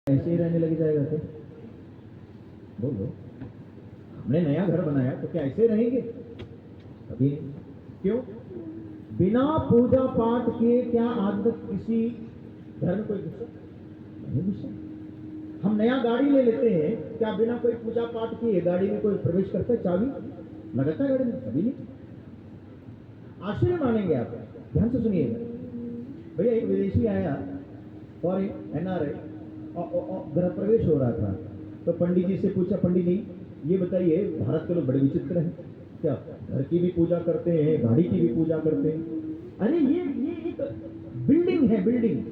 ऐसे ही रहने लग जाएगा क्या? बोलो, हमने नया घर बनाया तो क्या ऐसे रहेंगे? कभी नहीं। क्यों? बिना पूजा पाठ किए क्या आज तक किसी घर में कोई घुसा? नहीं घुसा। हम नया गाड़ी ले लेते हैं, क्या बिना कोई पूजा पाठ किए गाड़ी में कोई प्रवेश करता है? चाबी लगाता है गाड़ी में? कभी नहीं। आश्चर्य मानेंगे आप, ध्यान से सुनिएगा। भैया एक विदेशी आया, फॉरेन एनआरआई, गृह प्रवेश हो रहा था, तो पंडित जी से पूछा, पंडित जी ये बताइए भारत के लोग बड़े विचित्र हैं, क्या घर की भी पूजा करते हैं, गाड़ी की भी पूजा करते हैं? अरे ये एक बिल्डिंग है, बिल्डिंग।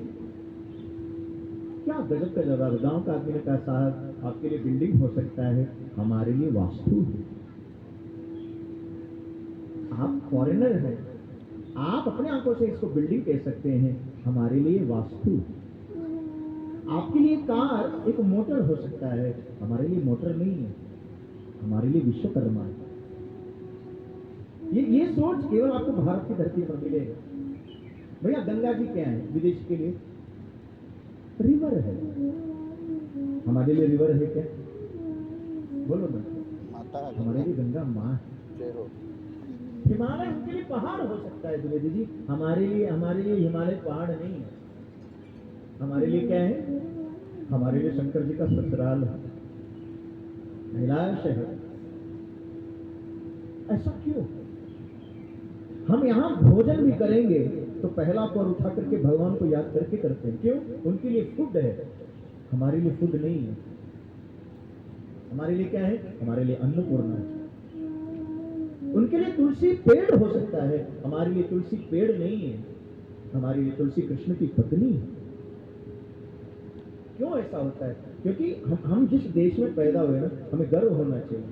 क्या गजब का जवाब। गांव का आदमी ने कहा, साहब आपके लिए बिल्डिंग हो सकता है, हमारे लिए वास्तु है। आप फॉरेनर हैं, आप अपने आंखों से इसको बिल्डिंग कह सकते हैं, हमारे लिए वास्तु। आपके लिए कार एक मोटर हो सकता है, हमारे लिए मोटर नहीं है, हमारे लिए विश्वकर्मा है। ये सोच केवल आपको भारत की धरती पर मिलेगा। भैया गंगा जी क्या है विदेश के लिए? रिवर है। हमारे लिए रिवर है क्या? बोलो ना। हमारे लिए गंगा माँ है। हिमालय उनके लिए पहाड़ हो सकता है द्विवेदी जी, हमारे लिए हिमालय पहाड़ नहीं है। हमारे लिए क्या है? हमारे लिए शंकर जी का ससुराल है, कैलाश है। ऐसा क्यों? हम यहाँ भोजन भी करेंगे तो पहला पैर उठा करके भगवान को याद करके करते हैं। क्यों? उनके लिए फूड है, हमारे लिए फूड नहीं है। हमारे लिए क्या है? हमारे लिए अन्नपूर्णा है। उनके लिए तुलसी पेड़ हो सकता है, हमारे लिए तुलसी पेड़ नहीं है, हमारे लिए तुलसी कृष्ण की पत्नी है। क्यों ऐसा होता है? क्योंकि हम जिस देश में पैदा हुए ना, हमें गर्व होना चाहिए।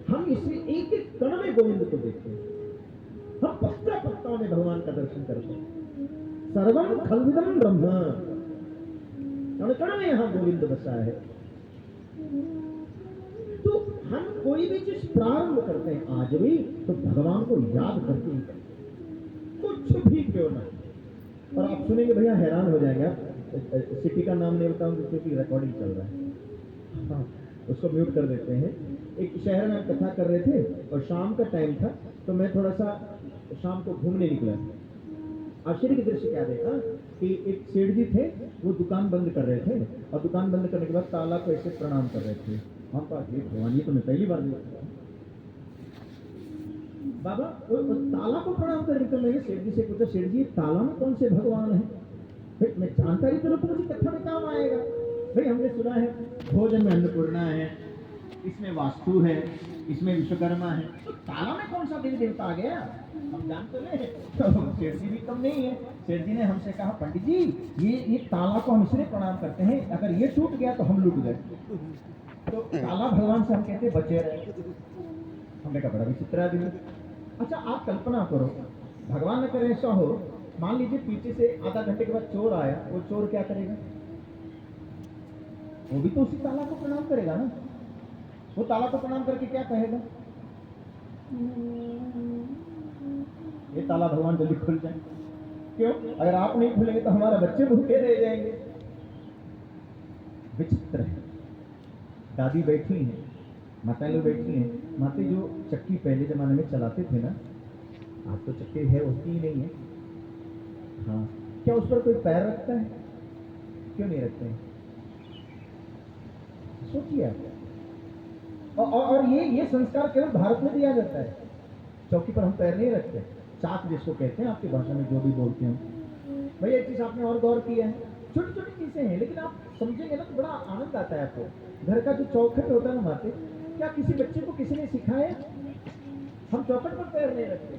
हम इसमें एक एक कण में गोविंद को देखते हैं, हम पत्ता पत्ता में भगवान का दर्शन करते हैं। सर्वम खलविदम ब्रह्म, कण में यहां गोविंद बसा है। तो हम कोई भी चीज प्रारंभ करते हैं आज भी, तो भगवान को याद करके ही करते हैं, कुछ भी क्यों ना। और आप सुनेंगे भैया हैरान हो जाएंगे आप, सिटी का नाम नहीं बताऊंगा क्योंकि रिकॉर्डिंग चल रहा है। हाँ, उसको म्यूट कर देते हैं। एक शहर में कथा कर रहे थे और शाम का टाइम था, तो मैं थोड़ा सा शाम को घूमने निकला। आश्चर्य की दृश्य क्या देखा कि एक सेठ जी थे, वो दुकान बंद कर रहे थे, और दुकान बंद करने के बाद ताला को ऐसे प्रणाम कर रहे थे। हम कहा, ये भगवान, ये तो मैं पहली बार देखा। बाबा वो ताला को प्रणाम कर रहे थे। मैंने सेठ जी से पूछा, सेठ जी ताला में कौन से भगवान है? भाई मैं जानकारी तो मुझे कथा में काम आएगा। भाई हमने सुना है भोजन में अन्नपूर्णा है, इसमें वास्तु है, इसमें विश्वकर्मा है, तो ताला में कौन सा देवी देवता आ गया? हम जानते नहीं। तो सेठ जी भी कम नहीं है। सेठ जी ने हमसे कहा, पंडित जी ये ताला को हम इसलिए प्रणाम करते हैं, अगर ये टूट गया तो हम लूट गए। तो ताला भगवान से हम कहते बचे रहे। हमने कहा बड़ा विचित्र आदमी। अच्छा आप कल्पना करो, भगवान न करे ऐसा हो, मान लीजिए पीछे से आधा घंटे के बाद चोर आया, वो चोर क्या करेगा? वो भी तो उसी ताला को प्रणाम करेगा ना। वो ताला को प्रणाम करके क्या कहेगा? ये ताला भगवान जल्दी खुल जाए। क्यों? अगर आप नहीं खुलेंगे तो हमारे बच्चे भूखे रह जाएंगे। विचित्र है। दादी बैठी हैं, माताएं लोग बैठी हैं। माते जो चक्की पहले जमाने में चलाते थे ना, आज तो चक्की है, होती ही नहीं है। हाँ, क्या उस पर कोई पैर रखता है? क्यों नहीं रखते हैं? सोचिए आप। और ये संस्कार केवल भारत में दिया जाता है। चौकी पर हम पैर नहीं रखते, चाक जिसको कहते हैं आपकी भाषा में जो भी बोलते हैं। भाई एक चीज आपने और गौर किया है, छोटी छोटी चीजें हैं, लेकिन आप समझेंगे ना तो बड़ा आनंद आता है आपको। घर का जो चौखट होता है ना माते, क्या किसी बच्चे को किसी ने सिखाया? हम चौखट पर पैर नहीं रखते।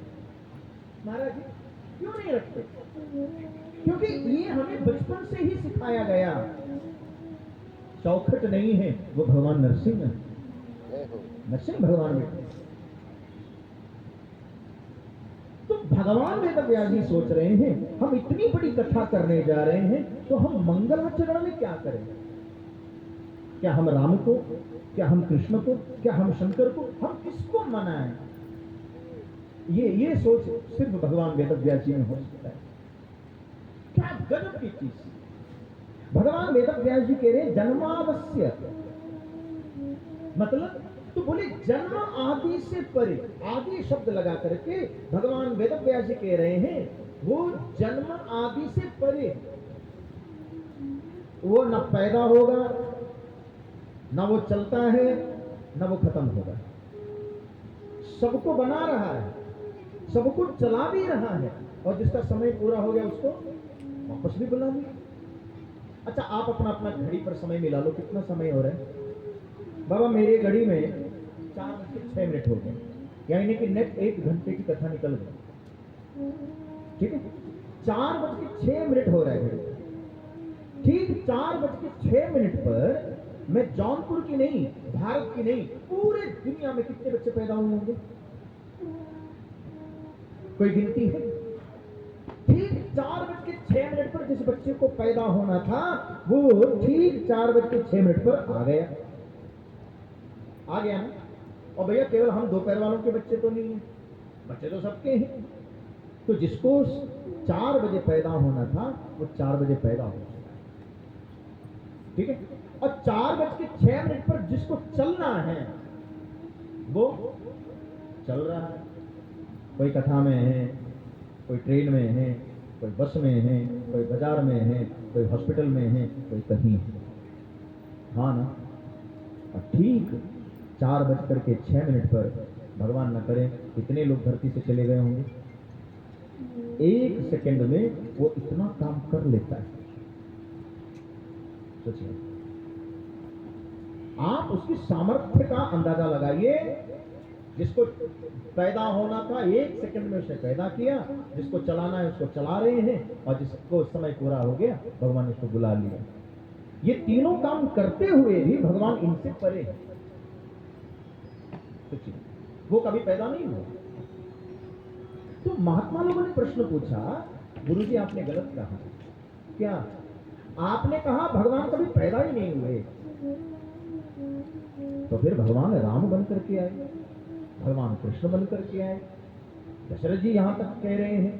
महाराज जी क्यों नहीं रखते? क्योंकि ये हमें बचपन से ही सिखाया गया। चौखट नहीं है, वो भगवान नरसिंह है, नरसिंह भगवान बैठे। तो भगवान वेद व्यास जी सोच रहे हैं, हम इतनी बड़ी कथा करने जा रहे हैं, तो हम मंगलचरण में क्या करें? क्या हम राम को, क्या हम कृष्ण को, क्या हम शंकर को, हम किसको मनाएं? ये सोच सिर्फ भगवान वेद व्यास जी में हो सकता है। क्या गजब की चीज। भगवान भगवान वेद व्यास जी कह रहे हैं जन्मावश्य, मतलब तो बोले जन्म आदि से परे, आदि शब्द लगा करके भगवान वेद व्यास जी कह रहे हैं वो जन्म आदि से परे, वो न पैदा होगा, न वो चलता है, न वो खत्म होगा, सबको बना रहा है, सबको चला भी रहा है, और जिसका समय पूरा हो गया उसको वापस भी बुला लिया। अच्छा, आप अपना अपना घड़ी पर समय मिला लो, कितना समय हो रहा है? बाबा मेरी घड़ी में 4:06 हो गए, यानी कि नेट 1 घंटे की कथा निकल गई। ठीक है, 4:06 हो रहा है घड़ी। ठीक 4:06 पर मैं जौनपुर की नहीं, भारत की नहीं, पूरे दुनिया में कितने बच्चे पैदा हुए होंगे? कोई गिनती है? ठीक 4:06 पर जिस बच्चे को पैदा होना था वो ठीक 4:06 पर आ गया ना। और भैया केवल हम दोपहर वालों के बच्चे तो नहीं है, बच्चे तो सबके हैं। तो जिसको 4 बजे पैदा होना था वो 4 बजे पैदा हो चुका है। ठीक है, और 4:06 पर जिसको चलना है वो चल रहा है। कोई कथा में है, कोई ट्रेन में है, कोई बस में है, कोई बाजार में है, कोई हॉस्पिटल में है, कोई कहीं है। हाँ ना। और ठीक 4:06 पर भगवान न करे कितने लोग धरती से चले गए होंगे। 1 सेकंड में वो इतना काम कर लेता है, सोचिए। आप उसकी सामर्थ्य का अंदाजा लगाइए। जिसको पैदा होना था 1 सेकंड में उसने पैदा किया, जिसको चलाना है उसको चला रहे हैं, और जिसको समय पूरा हो गया भगवान ने उसको बुला लिया। ये तीनों काम करते हुए भी भगवान इनसे परे है। वो कभी पैदा नहीं हुआ। तो महात्मा लोगों ने प्रश्न पूछा, गुरुजी आपने गलत कहा। क्या? आपने कहा भगवान कभी पैदा ही नहीं हुए, तो फिर भगवान राम बन करके आए, भगवान कृष्ण बन करके आए। दशरथ जी यहां तक कह रहे हैं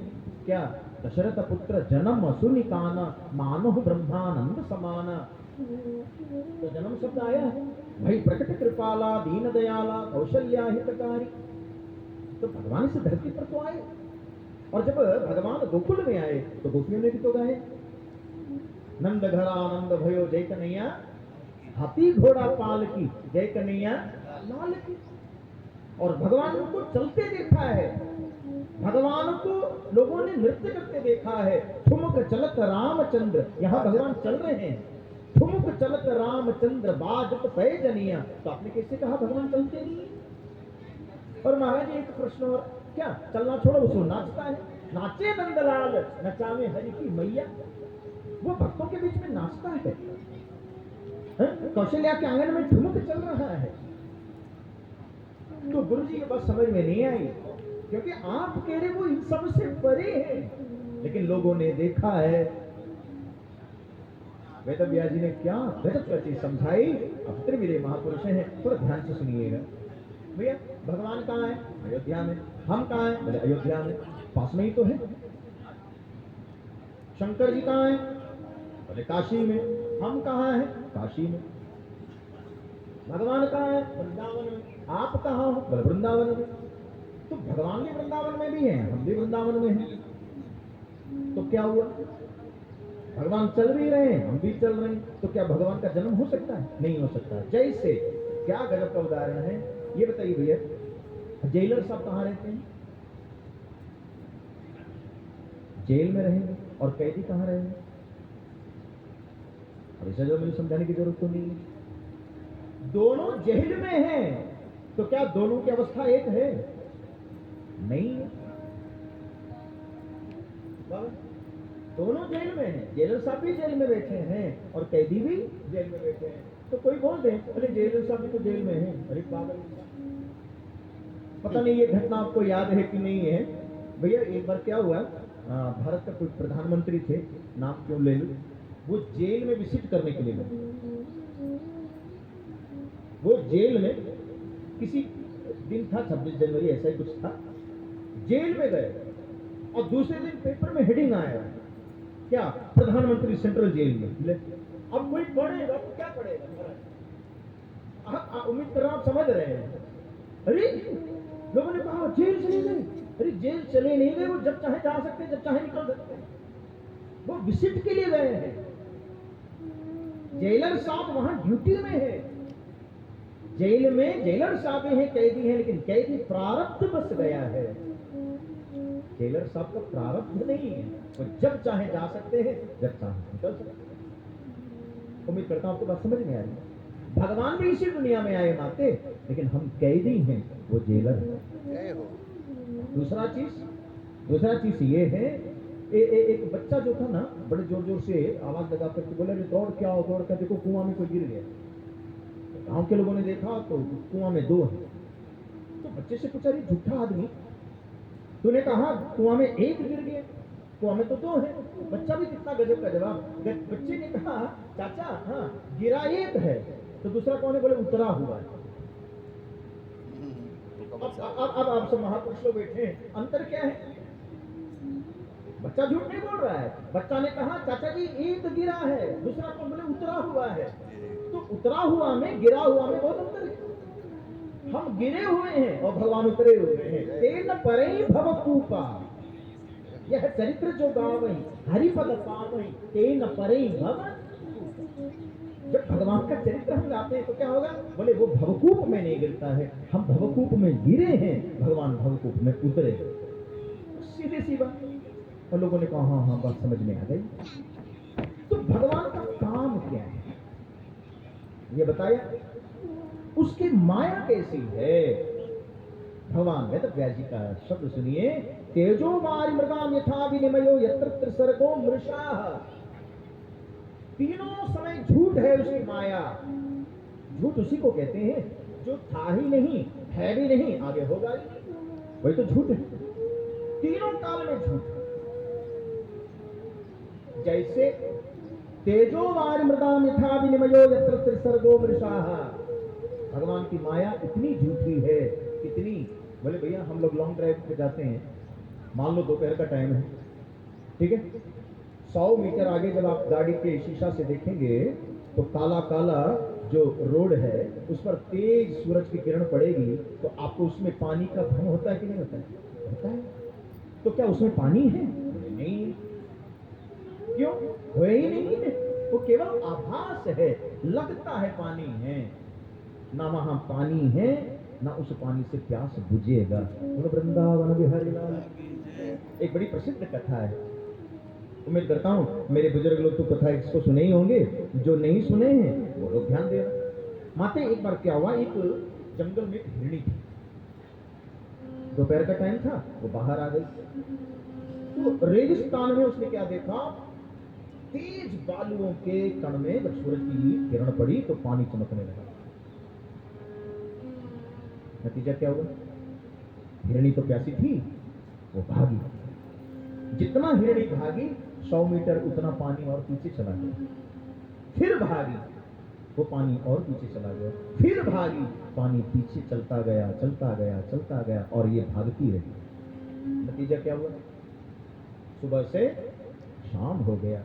क्या? दशरथ पुत्र जन्म असुनिकाना मानव ब्रह्मानंद समाना। तो जन्म शब्द आया है भाई, प्रकट कृपाला दीन दयाला कौशल्या हितकारी। तो भगवान इस धरती पर तो आए, और जब भगवान गोकुल में आए तो गोपियों ने भी तो गाए, नंद घर आनंद भयो जय कन्हैया, हाथी घोड़ा पाल की जय कन्हैया लाल की। और भगवान को चलते देखा है, भगवान को लोगों ने नृत्य करते देखा है। ठुमक चलत रामचंद्र, यहां भगवान चल रहे हैं। ठुमक चलत रामचंद्र बाजत पैजनिया। तो आपने कैसे कहा भगवान चलते नहीं? और महाराज एक प्रश्न और, क्या चलना छोड़ो, उसको नाचता है। नाचे नंदलाल नचावे हरि की मैया। वो भक्तों के बीच में नाचता है, कौशल्या के आंगन में ठुमक चल रहा है। तो गुरु जी की बात समझ में नहीं आई, क्योंकि आप कह रहे वो इन सब से परे है, लेकिन लोगों ने देखा है। वेद व्यास जी ने क्या गजब चीज समझाई। अब त्रिवीर महापुरुष हैं, थोड़ा ध्यान से सुनिएगा। भैया भगवान कहाँ है? अयोध्या में। हम कहाँ हैं? बोले अयोध्या में, पास में ही तो है। शंकर जी कहाँ हैं? बोले काशी में। हम कहाँ हैं? काशी में। भगवान कहाँ है? वृंदावन में। आप कहाँ हो? बोले वृंदावन में। तो भगवान भी वृंदावन में भी हैं, हम भी वृंदावन में हैं। तो क्या हुआ? भगवान चल भी रहे हैं, हम भी चल रहे हैं। तो क्या भगवान का जन्म हो सकता है? नहीं हो सकता। जैसे क्या गजब का उदाहरण है ये बताइए भैया। जेलर साहब कहाँ रहते हैं? जेल में रहेंगे। और कैदी कहाँ रहेंगे? अब इसे जो मुझे समझाने की जरूरत तो नहीं है। दोनों जेल में हैं, तो क्या दोनों की अवस्था एक है? नहीं है। दोनों जेल में हैं, जेलर साहब भी जेल में बैठे हैं और कैदी भी जेल में बैठे हैं। तो कोई बोल दे अरे जेलर साहब भी तो जेल में हैं, अरे पागल। पता नहीं ये घटना आपको याद है कि नहीं है। भैया एक बार क्या हुआ, भारत का कोई प्रधानमंत्री थे, नाम क्यों ले लूं, वो जेल में विजिट करने के लिए गए। वो जेल में किसी दिन था 26 जनवरी ऐसा ही कुछ था, जेल में गए और दूसरे दिन पेपर में हेडिंग आया क्या, प्रधानमंत्री सेंट्रल जेल में। अब कोई पढ़ेगा तो क्या पढ़ेगा? उम्मीद कर रहा हूं आप समझ रहे हैं। अरे लोगों ने कहा जेल चले गए। अरे जेल चले नहीं गए, वो जब चाहे जा सकते, जब चाहे निकल सकते हैं। वो विजिट के लिए गए हैं। जेलर साहब वहां ड्यूटी में है। जेल में जेलर साहब हैं, कैदी हैं, लेकिन कैदी प्रारब्ध बस गया है। जेलर साहब का प्रारब्ध नहीं है। वो जब चाहे जा सकते हैं, जब चाहे निकल सकते हैं। उम्मीद करता हूं आपको बात समझ में आ रही है। भगवान भी इसी दुनिया में आए नाते, लेकिन हम कैदी हैं, वो जेलर है। दूसरा चीज ये है, एक बच्चा जो था ना, बड़े जोर जोर से आवाज लगा करके बोला, दौड़ क्या हो, दौड़ कर देखो कुआं में कोई गिर गया। गांव के लोगों ने देखा तो कुआं में 2 है। तो बच्चे से पूछा, अरे झूठा आदमी, तूने कहा कुआं में 1 गिर गया, कुआं में तो 2 है। बच्चा भी कितना गजब का जवाब। बच्चे ने कहा, चाचा हाँ गिरा 1 है, तो दूसरा कौन है? बोले उतरा हुआ है। अब आप सब महापुरुष लोग बैठे हैं, अंतर क्या है? बच्चा झूठ नहीं बोल रहा है। बच्चा ने कहा, चाचा जी 1 गिरा है, दूसरा कौन? बोले उतरा हुआ है। तो उतरा हुआ में गिरा हुआ में बहुत अंतर है। हम गिरे हुए हैं और भगवान उतरे हुए हैं। तेन परे भवकूपा, यह चरित्र जो गावई हरिपद पावई, तेन परे भव। जब भगवान का चरित्र हम गाते हैं तो क्या होगा? बोले वो भवकूप में नहीं गिरता है, हम भवकूप में गिरे हैं, भगवान भवकूप में उतरे। सीधे सी बात। और लोगों ने कहा हाँ हाँ बात समझ में आ गई। तो भगवान का काम क्या है ये बताया, उसकी माया कैसी है। भगवान वेद व्यास जी का शब्द सुनिए, तेजो मारी मृगाम यथा विनिमयो यत्र त्रिसर्गो मृषा। तीनों समय झूठ है उसकी माया। झूठ उसी को कहते हैं जो था ही नहीं, है भी नहीं, आगे होगा ही, वही तो झूठ है। तीनों काल में झूठ। जैसे तेजो वारी मृदाम यथा विनिमयो यत्र त्रिसर्गो मृषाः, भगवान की माया इतनी झूठी है, कितनी। बोले भैया हम लोग लॉन्ग ड्राइव पे जाते हैं, मान लो दोपहर का टाइम है, ठीक है, 100 मीटर आगे जब आप गाड़ी के शीशा से देखेंगे तो काला काला जो रोड है उस पर तेज सूरज की किरण पड़ेगी, तो आपको उसमें पानी का भ्रम होता है कि नहीं होता है? होता है। तो क्या उसमें पानी है? नहीं। क्यों? हो ही नहीं है, वो केवल आभास है, लगता है पानी है। ना वहां पानी है, ना उस पानी से प्यास बुझेगा। वृंदावन बिहारी लाल। एक बड़ी प्रसिद्ध कथा है, उम्मीद करता हूं मेरे बुजुर्ग लोग तो कथा इसको सुने ही होंगे, जो नहीं सुने हैं वो लोग ध्यान देना। माते एक बार क्या हुआ, एक जंगल में एक हिरणी थी। दोपहर का टाइम था, वो बाहर आ गई। तो रेगिस्तान में उसने क्या देखा, तेज बालुओं के कण में जब सूरज की किरण पड़ी तो पानी चमकने लगा। नतीजा क्या हुआ? हिरणी तो प्यासी थी, वो भागी। जितना हिरणी भागी 100 मीटर उतना पानी और पीछे चला गया। फिर भागी, वो पानी और पीछे चला गया। फिर भागी, पानी पीछे चलता गया, चलता गया, चलता गया, और ये भागती रही। नतीजा क्या हुआ? सुबह से शाम हो गया,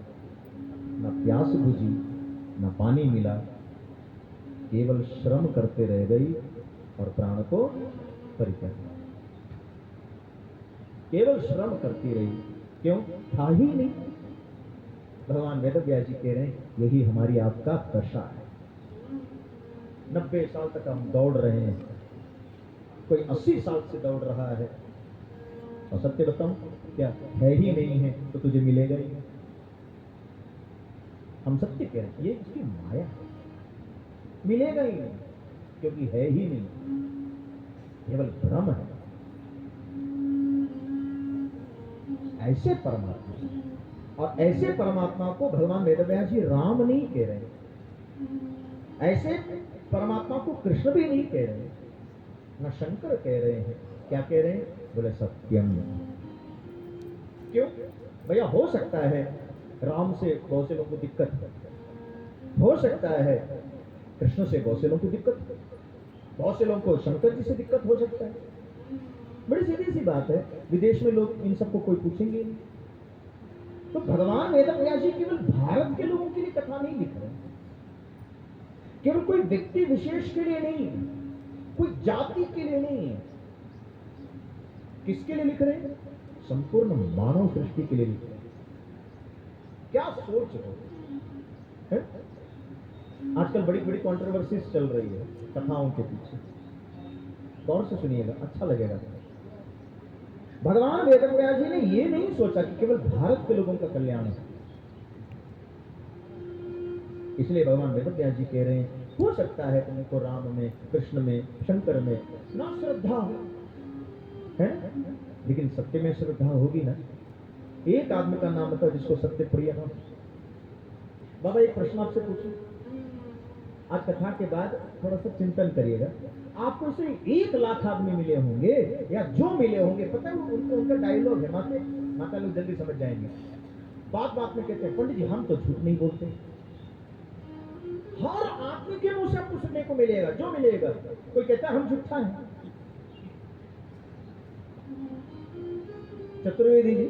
ना प्यास बुझी, ना पानी मिला, केवल श्रम करते रह गई और प्राण को परित्याग। केवल श्रम करती रही, क्यों? था ही नहीं। भगवान वेद व्यास जी कह रहे हैं यही हमारी आपका दशा है। 90 साल तक हम दौड़ रहे हैं, कोई 80 साल से दौड़ रहा है, और सत्य बताऊं क्या है ही नहीं है तो तुझे मिलेगा ही। हम सत्य कह रहे हैं, ये इसकी माया है, मिलेगा ही नहीं क्योंकि है ही नहीं, केवल भ्रम है। ऐसे परमात्मा, और ऐसे परमात्मा को भगवान वेदव्यास जी राम नहीं कह रहे, ऐसे परमात्मा को कृष्ण भी नहीं कह रहे, न शंकर कह रहे हैं। क्या कह रहे हैं? बोले सत्यम। क्यों भैया? हो सकता है राम से बहुत से लोगों को दिक्कत हो सकता है, कृष्ण से बहुत से लोगों को दिक्कत, बहुत से लोगों को शंकर जी से दिक्कत हो सकता है। बड़ी सीधी सी बात है, विदेश में लोग इन सबको कोई पूछेंगे नहीं। तो भगवान वेद व्यास जी केवल भारत के लोगों के लिए कथा नहीं लिख रहे, केवल कोई व्यक्ति विशेष के लिए नहीं, कोई जाति के लिए नहीं है। किसके लिए लिख रहे हैं? संपूर्ण मानव सृष्टि के लिए लिख रहे हैं। क्या सोच है? आजकल बड़ी बड़ी कंट्रोवर्सीज चल रही है कथाओं के पीछे, गौर से सुनिएगा, अच्छा लगेगा। भगवान वेदव्यास जी ने ये नहीं सोचा कि केवल भारत के लोगों का कल्याण है। इसलिए भगवान वेदव्यास जी कह रहे हैं, हो सकता है तुमको राम में, कृष्ण में, शंकर में ना श्रद्धा हो, है, लेकिन सत्य में श्रद्धा होगी ना। एक आदमी का नाम बताओ जिसको सत्य प्रिय हो। बाबा एक प्रश्न आपसे पूछूं, आज कथा के बाद थोड़ा सा चिंतन करिएगा। आपको से 1 लाख आदमी मिले होंगे या जो मिले होंगे, पता है उनका डायलॉग है, माता लोग जल्दी समझ जाएंगे। बात बात में कहते हैं, पंडित जी हम तो झूठ नहीं बोलते। हर आदमी के मुंह से आपको सुनने को मिलेगा, जो मिलेगा। कोई कहता है हम झूठा है। चतुर्वेदी जी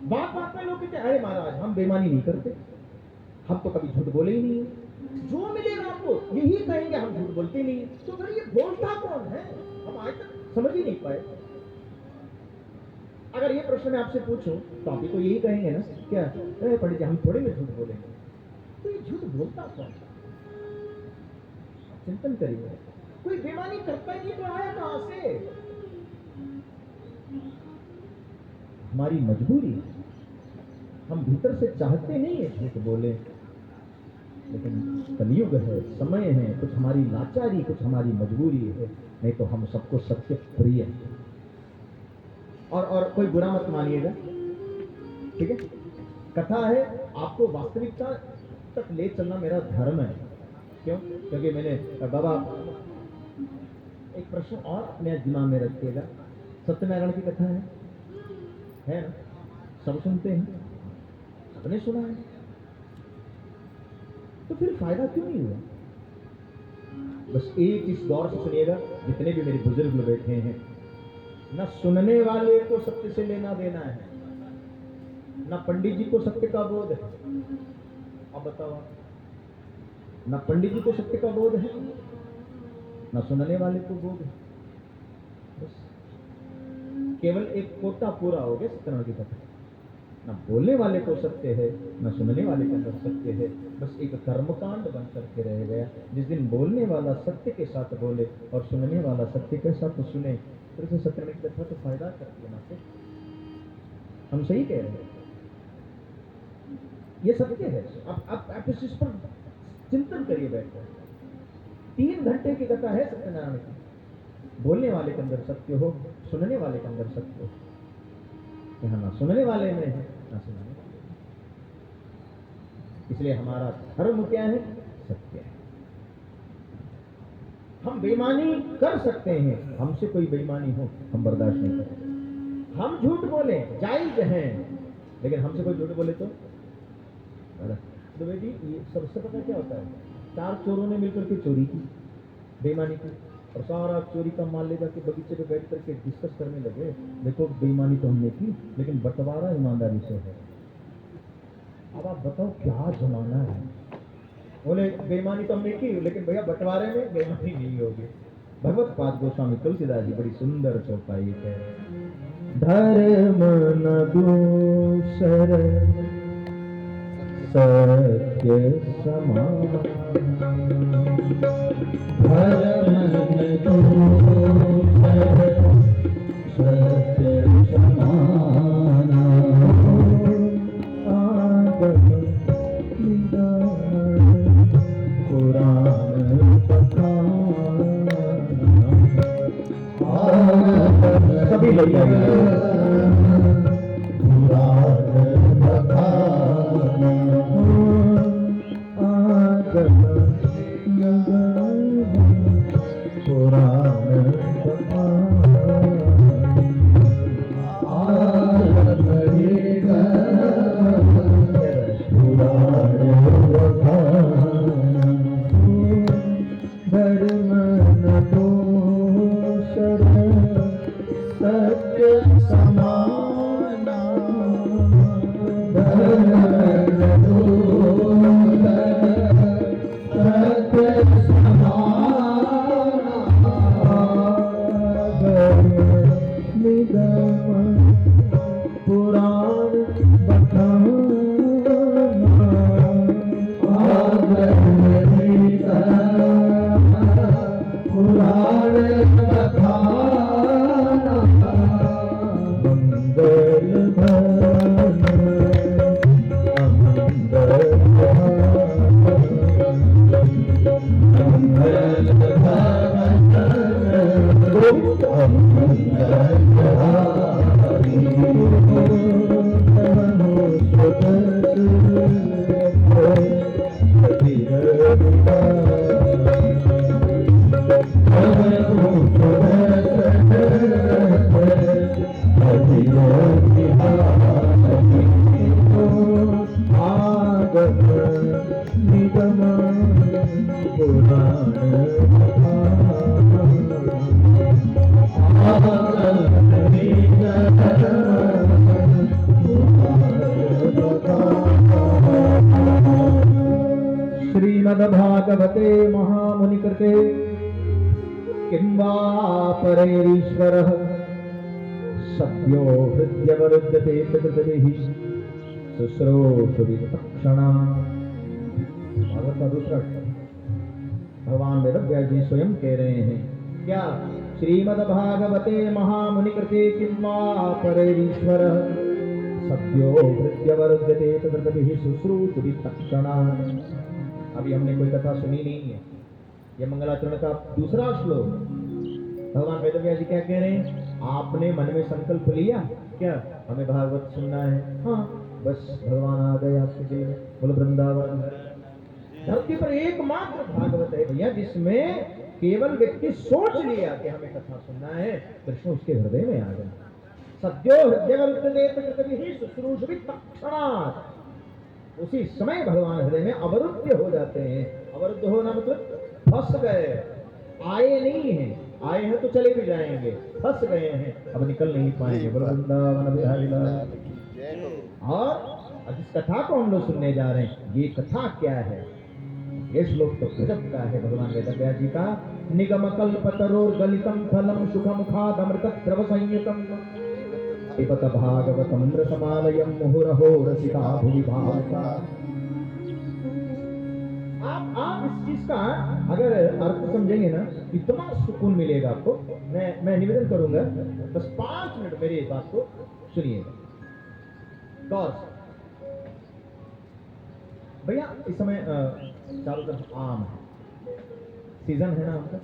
बात बात में लोग कहते हैं, अरे महाराज हम बेईमानी नहीं करते, हम तो कभी झूठ बोले ही नहीं। जो मिलेगा आपको यही कहेंगे, हम झूठ बोलते नहीं। तो फिर ये बोलता कौन है? हम आज तक समझ ही नहीं पाए। अगर ये प्रश्न मैं आपसे पूछूं तो आप को यही कहेंगे ना, क्या पंडित जी हम थोड़े में झूठ बोलेंगे। तो ये झूठ बोलता कौन? चिंतन करिए। कोई बेईमानी करता ही नहीं तो आया कहां से? हमारी मजबूरी, हम भीतर से चाहते नहीं है झूठ बोले, लेकिन कलयुग है, समय है, कुछ हमारी लाचारी, कुछ हमारी मजबूरी है, नहीं तो हम सबको सत्य प्रिय है। और कोई बुरा मत मानिएगा, ठीक है? कथा है, आपको वास्तविकता तक ले चलना मेरा धर्म है। क्यों? क्योंकि मैंने बाबा एक प्रश्न और अपने दिमाग में रखिएगा। सत्यनारायण की कथा है ना? सब सुनते हैं, सबने सुना है, तो फिर फायदा क्यों नहीं हुआ? बस एक इस दौर से सुनिएगा, जितने भी मेरे बुजुर्ग लोग बैठे हैं, न सुनने वाले को सत्य से लेना देना है, न पंडित जी को सत्य का बोध है। अब बताओ, न पंडित जी को सत्य का बोध है, न सुनने वाले को बोध है। बस केवल एक कोटा पूरा हो गया सत्यनारायण की कथा। न बोलने वाले को सत्य है, न सुनने वाले के अंदर सत्य है। बस एक कर्मकांड बन करके रह गया। जिस दिन बोलने वाला सत्य के साथ बोले और सुनने वाला सत्य के साथ सुने, फिर से सत्यनारायण की कथा तो फायदा करती है ना। से हम सही कह रहे हैं, ये सत्य है। आप इस पर चिंतन करिए बैठकर। 3 घंटे की कथा है सत्यनारायण की। बोलने वाले के अंदर सत्य हो, सुनने वाले के अंदर सत्य हो। यहाँ ना सुनने वाले में है, ना सुनने वाले में। इसलिए हमारा धर्म क्या है? सत्य है। हम बेईमानी कर सकते हैं, हमसे कोई बेईमानी हो हम बर्दाश्त नहीं करेंगे। हम झूठ बोले जायज है, लेकिन हमसे कोई झूठ बोले तो जी ये सबसे पता क्या होता है? 4 चोरों ने मिलकर के चोरी की, बेईमानी की, और सारा चोरी का माल ले जाके बगीचे पे बैठ करके डिस्कस करने लगे, देखो बेईमानी तो हमने की, लेकिन बंटवारा ईमानदारी से है। अब आप बताओ क्या जमाना है? बोले बेईमानी तो हमने की, लेकिन भैया बंटवारे में बेईमानी नहीं होगी। भगवत पाद गोस्वामी तुलसीदास जी बड़ी सुंदर चौपाई है। धर्म न दूसर सत्य समान, धर्म न दूसर सत्य समान, आगम निदान पुराण बखान। सभी लोग धर्म न दोषर सत्य श्रीमद्भागवते महामुनिकृते किं वा परैरीश्वरः सद्यो हृद्यवरुध्यते प्रकृतिभिः शुश्रूषुविचक्षणात्। भागवत का दूसरा भगवान वेदव्यास जी स्वयं कह रहे हैं क्या? श्रीमद्भागवते महामुनिकृते किं वा परैरीश्वरः सद्यो हृद्यवरुध्यते प्रकृतिभिः शुश्रूषुविचक्षणात्। अभी हमने कोई कथा सुनी नहीं है। यह मंगलाचरण का दूसरा श्लोक। भगवान वेदव्यास जी क्या कह रहे हैं? आपने मन में संकल्प लिया क्या हमें भागवत सुनना है? हाँ, बस भगवान आ गए आपके दिल में। बोलो वृंदावन। धरती पर एकमात्र भागवत है भैया जिसमें केवल व्यक्ति सोच लिया कि हमें कथा सुनना है, कृष्ण उसके हृदय में आ गए। सद्यो हृदय शुश्रूषुविचक्षणात्। उसी समय भगवान हृदय में अवरुद्ध हो जाते हैं। अवरुद्ध होना मतलब फंस गए, आए नहीं हैं, आए हैं तो चले भी जाएंगे, फंस गए हैं अब निकल नहीं पाएंगे। वृंदावन बिहारी लाल। और जिस कथा को हम लोग सुनने जा रहे हैं, ये कथा क्या है? ये श्लोक तो गजब का है भगवान वेदव्यास जी का। निगम कल्पतरोर गलितम फलम सुखमुखाद अमृत द्रव संयुतम पिबत भागवतम रसमालयम मुहुरहो रसिका भुवि भावुका। आप इस चीज का अगर अर्थ समझेंगे ना, इतना सुकून मिलेगा आपको। मैं निवेदन करूंगा, बस 5 मिनट मेरी इस बात को सुनिएगा गौर से। भैया इस समय चारों तरफ आम है, सीजन है ना आम का।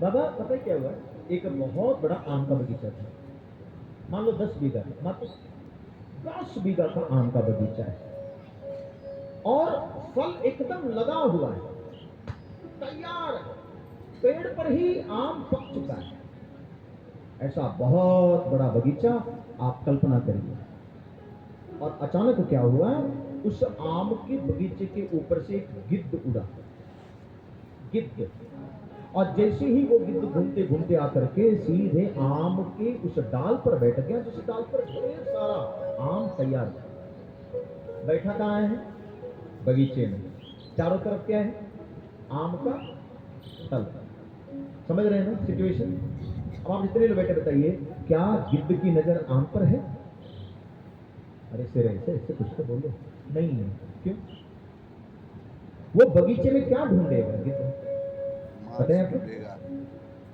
बाबा पता है क्या हुआ? एक बहुत बड़ा आम का बगीचा था, मान लो 10 बीघा, मात्र 10 बीघा का आम का बगीचा है और फल एकदम लगा हुआ है, तैयार है, पेड़ पर ही आम पक चुका है। ऐसा बहुत बड़ा बगीचा आप कल्पना करिए। और अचानक क्या हुआ? उस आम के बगीचे के ऊपर से एक गिद्ध उड़ा, गिद्ध। और जैसे ही वो गिद्ध घूमते घूमते आकर के सीधे आम के उस डाल पर बैठ गया, जिस डाल पर ढेर सारा आम तैयार था। बैठा कहाँ है? बगीचे में। चारों तरफ क्या है? आम का फल। समझ रहे हैं ना सिचुएशन? अब आप जितने लोग बैठे बताइए, क्या गिद्ध की नजर आम पर है? अरे सिर ऐसे कुछ तो बोलो। नहीं है। क्यों? वो बगीचे में क्या ढूंढेगा गिद्ध? पता है आपको?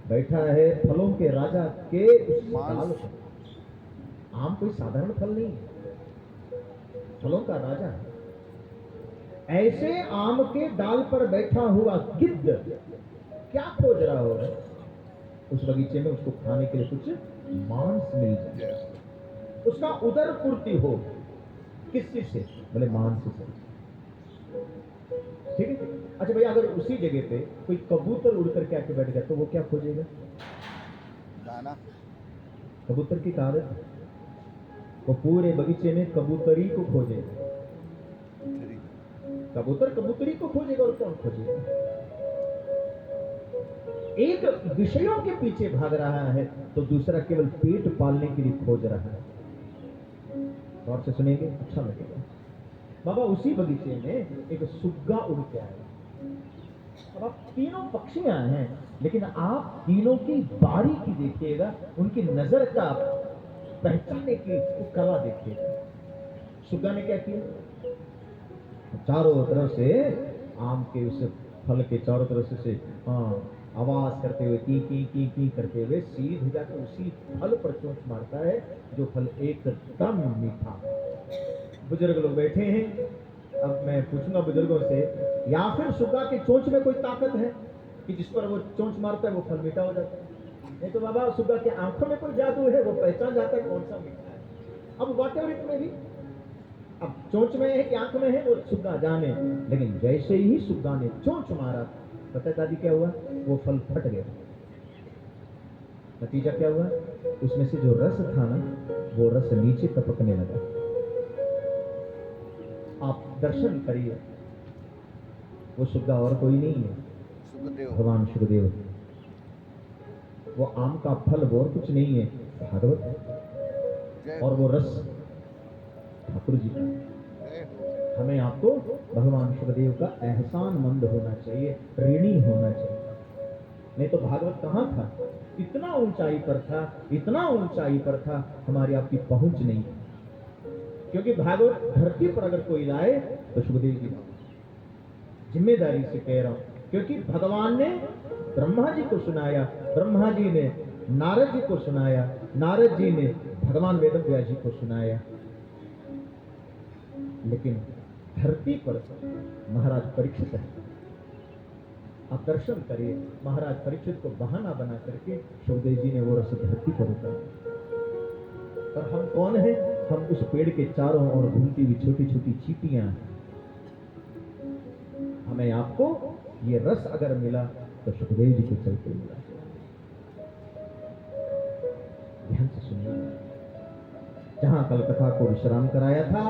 बैठा है फलों के राजा के उस डाल पर। आम कोई साधारण फल नहीं है, फलों का राजा है। ऐसे आम के डाल पर बैठा हुआ गिद्ध क्या खोज रहा होगा? उस बगीचे में उसको खाने के लिए कुछ मांस मिल जाए, उसका उदर पूर्ति हो। किस चीज से? बोले मांस से। ठीक है। अच्छा भैया, अगर उसी जगह पे कोई कबूतर उड़ करके आके बैठ गया तो वो क्या खोजेगा? दाना। कबूतर की आदत, वो पूरे बगीचे में कबूतरी को खोजेगा। कबूतर कबूतरी को खोजेगा और कौन खोजेगा? एक विषयों के पीछे भाग रहा है तो दूसरा केवल पेट पालने के लिए खोज रहा है। और से सुनेंगे, अच्छा लगेगा। बाबा उसी बगीचे में एक सुग्गा उड़ के आया। अब आप तीनों पक्षियां हैं, लेकिन आप तीनों की बारीकी देखिएगा, उनकी नजर का पहचानने की कला देखिएगा। सुग्गा ने क्या किया? चारों तरफ से आम के उस फल के चारों तरफ से आवाज करते हुए की करते हुए सीधे जाकर उसी फल पर चोंच मारता है, जो फल एकदम मीठा। बुजुर्ग लोग बैठे हैं। अब मैं पूछूंगा बुजुर्गों से, या फिर सुग्गा के चोंच में कोई ताकत है कि जिस पर वो चोंच मारता है वो फल मीठा हो जाता है? नहीं तो बाबा सुग्गा के आंखों में कोई जादू है, वो पहचान जाता है कौन सा मीठा है। अब वाटेवर में भी अब चोंच में है कि आंख में है वो सुग्गा जाने, लेकिन जैसे ही सुग्गा ने चोंच मारा, पता दादी क्या हुआ? वो फल फट गया। नतीजा क्या हुआ? उसमें से जो रस था ना, वो रस नीचे टपकने लगा। आप दर्शन करिए, वो सुखदा और कोई नहीं है, सुखदेव भगवान सुखदेव। वो आम का फल और कुछ नहीं है, भागवत है। जय और वो रस ठाकुर जी का। जय हो। हमें आपको भगवान सुखदेव का एहसानमंद होना चाहिए, ऋणी होना चाहिए। नहीं तो भागवत कहाँ था? इतना ऊंचाई पर था, इतना ऊंचाई पर था, हमारी आपकी पहुंच नहीं थी। क्योंकि भागवत धरती पर अगर कोई लाए तो सुखदेव जी जिम्मेदारी से कह रहा हूं, क्योंकि भगवान ने ब्रह्मा जी को सुनाया, ब्रह्मा जी ने नारद जी को सुनाया, नारद जी ने भगवान वेदव्यास जी को सुनाया। लेकिन धरती पर महाराज परीक्षित है। आप दर्शन करिए, महाराज परीक्षित को बहाना बना करके सुखदेव जी ने वो रस धरती पर उतारा। और हम कौन हैं? हम उस पेड़ के चारों ओर घूमती हुई छोटी छोटी चींटियां हैं। हमें आपको ये रस अगर मिला तो सुखदेव जी के चलते मिला। ध्यान से सुनिए, जहां कल कथा को विश्राम कराया था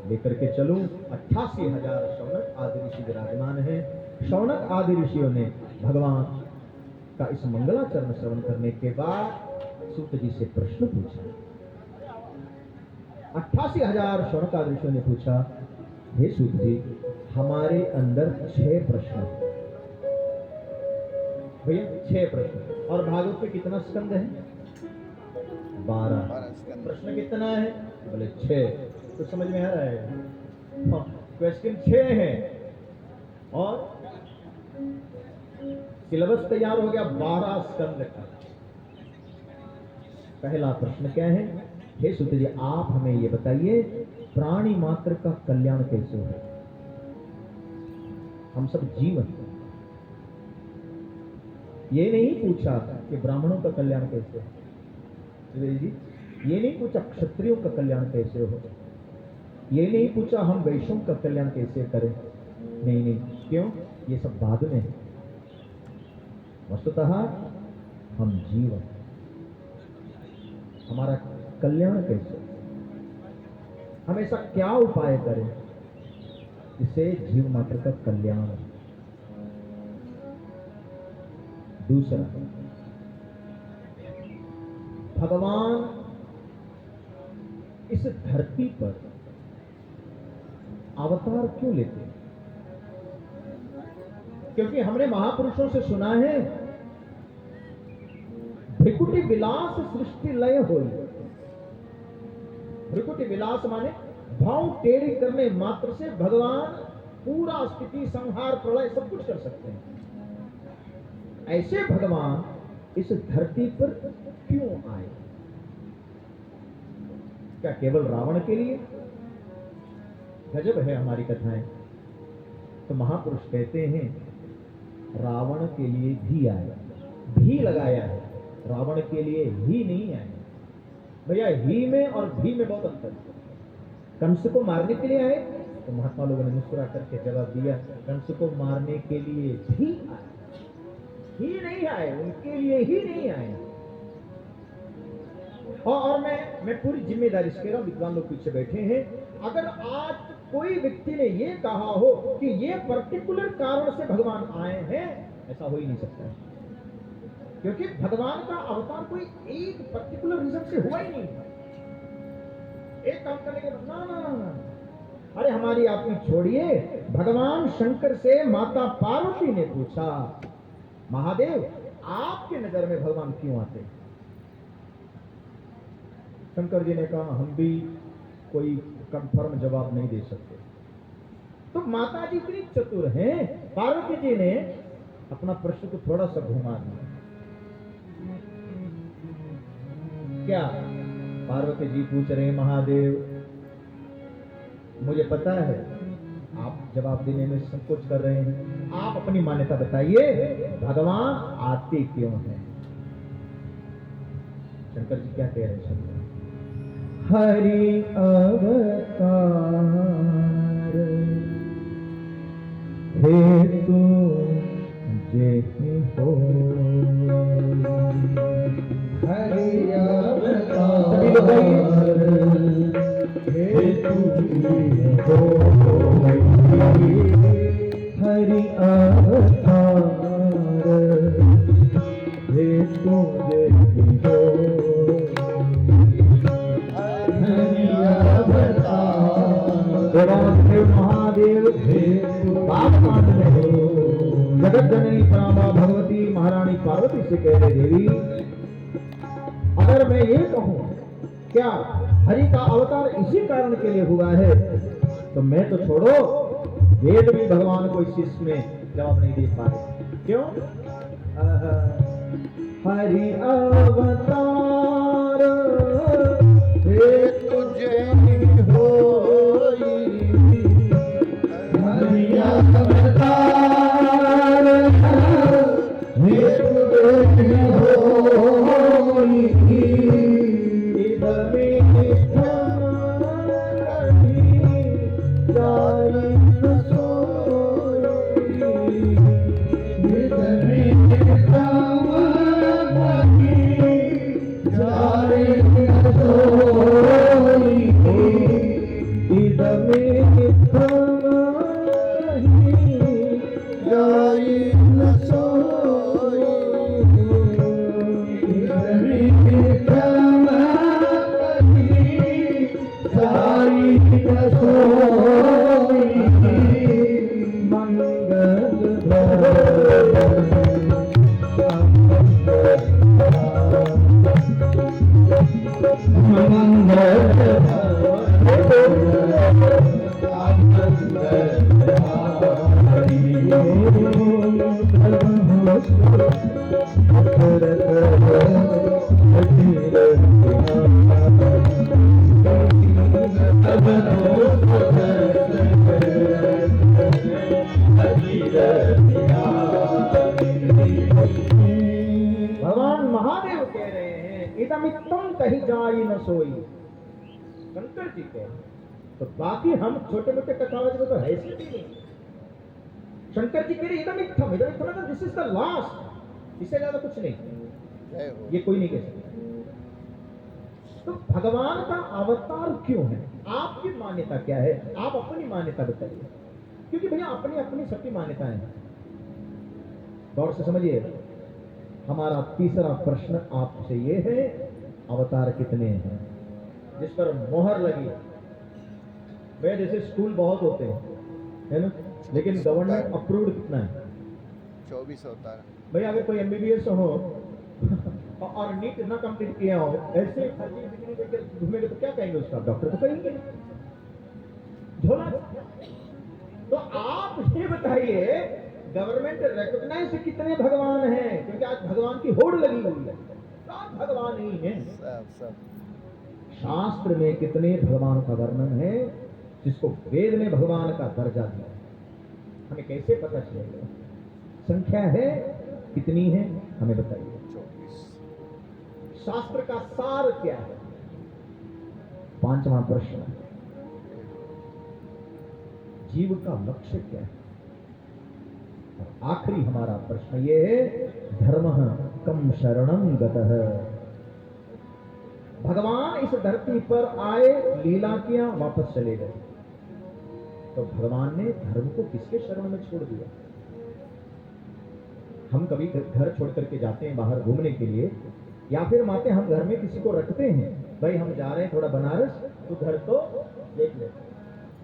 लेकर के चलूं। 88,000 शौनक आदि ऋषि विराजमान हैं। शौनक आदि ऋषियों ने भगवान का इस मंगलाचरण श्रवण करने के बाद सूत जी से प्रश्न पूछा। 88,000 शौनक आदि ऋषियों ने पूछा, हे सूत जी, हमारे अंदर 6 प्रश्न हैं। भैया 6 प्रश्न। और भागवत में कितना स्कंद है? 12। प्रश्न कितना है? बोले 6। तो समझ में आ रहा है? क्वेश्चन 6 है और सिलेबस तैयार हो गया 12 स्कंद का। पहला प्रश्न क्या है? हे सूत जी, आप हमें ये बताइए, प्राणी मात्र का कल्याण कैसे हो? हम सब जीव हैं। ये नहीं पूछा कि ब्राह्मणों का कल्याण कैसे हो जी, ये नहीं पूछा क्षत्रियों का कल्याण कैसे हो, ये नहीं पूछा हम वैश्यों का कल्याण कैसे करें। नहीं नहीं, क्यों? ये सब बाद में है। वस्तुतः हम जीव हैं, हमारा कल्याण कैसे, हम ऐसा क्या उपाय करें जिससे जीव मात्र का कल्याण हो। दूसरा, भगवान इस धरती पर अवतार क्यों लेते हैं? क्योंकि हमने महापुरुषों से सुना है, भृकुटि विलास सृष्टि लय होई। भृकुटि विलास माने भाव टेढ़ी करने मात्र से भगवान पूरा स्थिति, संहार, प्रलय सब कुछ कर सकते हैं। ऐसे भगवान इस धरती पर क्यों आए? क्या केवल रावण के लिए? गजब है हमारी कथाएं। तो महापुरुष कहते हैं रावण के लिए भी आए, भी लगाया है, रावण के लिए ही नहीं आए। भैया ही में और भी में बहुत अंतर है। कंस को मारने के लिए आए तो महात्मा लोगों ने मुस्कुरा करके जवाब दिया, कंस को मारने के लिए भी आए, ही नहीं आए, उनके लिए ही नहीं आए। और मैं पूरी जिम्मेदारी से कह रहा हूं, विद्वान लोग पीछे बैठे हैं, अगर आज कोई व्यक्ति ने ये कहा हो कि ये पर्टिकुलर कारण से भगवान आए हैं, ऐसा हो ही नहीं सकता है। क्योंकि भगवान का अवतार कोई एक पर्टिकुलर रीजन से हुआ ही नहीं। एक काम करने के ना ना ना, अरे हमारी आपकी छोड़िए, भगवान शंकर से माता पार्वती ने पूछा, महादेव आपके नजर में भगवान क्यों आते? शंकर जी ने कहा, हम भी कोई कंफर्म जवाब नहीं दे सकते। तो माता जी इतनी चतुर हैं, पार्वती जी ने अपना प्रश्न को थोड़ा सा घुमा दिया। क्या? पार्वती जी पूछ रहे हैं, महादेव मुझे पता है आप जवाब देने में संकोच कर रहे हैं, आप अपनी मान्यता बताइए, भगवान आते क्यों हैं? शंकर जी क्या कह रहे हैं? हरि अवतार हेतु जेहि हो, हरि अवतार हेतु जेहि हो, हरि अवतार हे तुझे हो हरि अवतार देव महादेव बाप कांड में जगत जननी परामा भगवती महारानी पार्वती से कह रहे देवी अगर मैं ये कहूं क्या हरि का अवतार इसी कारण के लिए हुआ है तो मैं तो छोड़ो वेद भी भगवान को इस चीज में जवाब नहीं दे पा रहे क्यों हरि अवतार हे तुझे होई हरि अवतार हे तुझे होई भगवान महादेव कह रहे हैं इदमित्तम कहीं जाई न सोई शंकर जी कह तो बाकी हम छोटे मोटे कथावत में तो है ही नहीं शंकर जी कह रहे इदमित्तम मतलब दिस इज द लास्ट इससे ज्यादा कुछ नहीं जय हो ये कोई नहीं कह सकता तो भगवान का अवतार क्यों है आपकी मान्यता क्या है आप अपनी मान्यता बताइए क्योंकि भैया अपनी अपनी सबकी मान्यताएं हैं गौर से समझिए हमारा तीसरा प्रश्न आपसे ये है अवतार कितने हैं जिस पर मोहर लगी वे जैसे स्कूल बहुत होते हैं है ना लेकिन गवर्नमेंट अप्रूव्ड कितना है 24 होता है भाई अगर कोई एमबीबीएस हो और नीट ना कंप्लीट किया हो ऐसे घूमेंगे तो क्या कहेंगे उसका डॉक्टर तो कहेंगे झोला तो आप ये बताइए गवर्नमेंट रिकॉग्नाइज कितने भगवान हैं क्योंकि आज भगवान की होड़ लगी हुई है सब भगवान ही हैं सब शास्त्र में कितने भगवान का वर्णन है जिसको वेद ने भगवान का दर्जा दिया हमें कैसे पता चलेगा संख्या है कितनी है हमें बताइए 24 शास्त्र का सार क्या है पांचवा प्रश्न जीव का लक्ष्य क्या है और आखिरी हमारा प्रश्न ये है धर्म कम शरणं गतः भगवान इस धरती पर आए लीला किया वापस चले गए तो भगवान ने धर्म को किसके शरण में छोड़ दिया हम कभी घर छोड़ करके जाते हैं बाहर घूमने के लिए या फिर माते हम घर में किसी को रखते हैं भाई हम जा रहे हैं थोड़ा बनारस तो घर तो